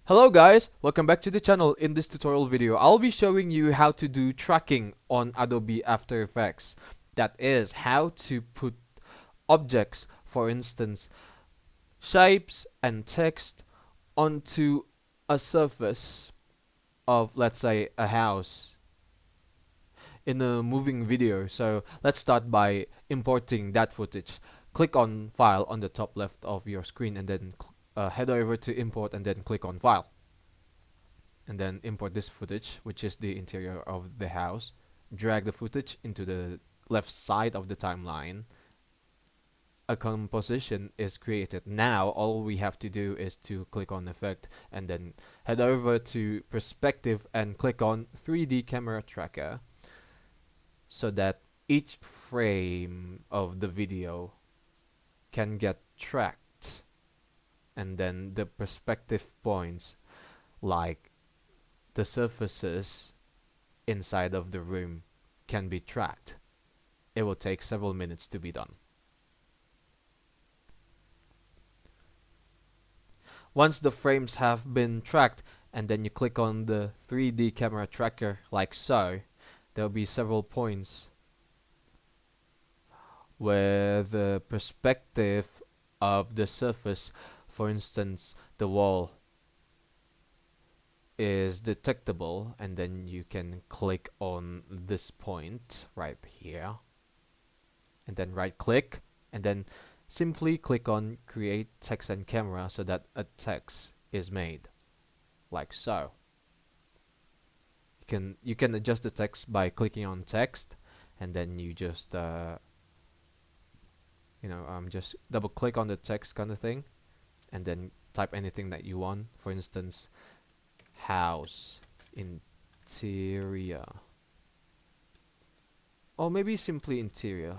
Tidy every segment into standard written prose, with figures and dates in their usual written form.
Hello guys, welcome back to the channel. In this tutorial video, I'll be showing you how to do tracking on Adobe After Effects. That is, how to put objects, for instance, shapes and text onto a surface of, let's say, a house in a moving video. So let's start by importing that footage. Click on File on the top left of your screen and then head over to Import and then click on File. And then import this footage, which is the interior of the house. Drag the footage into the left side of the timeline. A composition is created. Now all we have to do is to click on Effect and then head over to Perspective and click on 3D Camera Tracker, so that each frame of the video can get tracked, and then the perspective points, like the surfaces inside of the room, can be tracked. It will take several minutes to be done. Once the frames have been tracked, and then you click on the 3D camera tracker like so, there will be several points where the perspective of the surface, for instance the wall, is detectable, and then you can click on this point right here and then right click and then simply click on create text and camera, so that a text is made like so. You can adjust the text by clicking on text, and then you just just double click on the text kind of thing and then type anything that you want, for instance house interior, or maybe simply interior.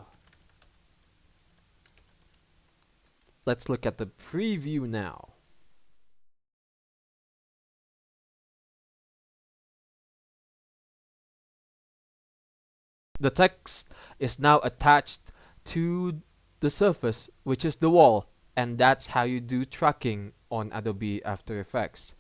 Let's look at the preview now. The text is now attached to the surface, which is the wall, and that's how you do tracking on Adobe After Effects.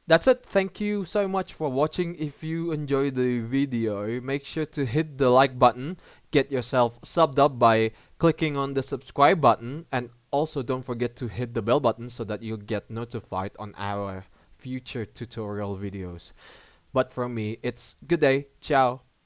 That's it. Thank you so much for watching. If you enjoyed the video, make sure to hit the like button, get yourself subbed up by clicking on the subscribe button, and also don't forget to hit the bell button so that you'll get notified on our future tutorial videos. But from me, it's good day. Ciao.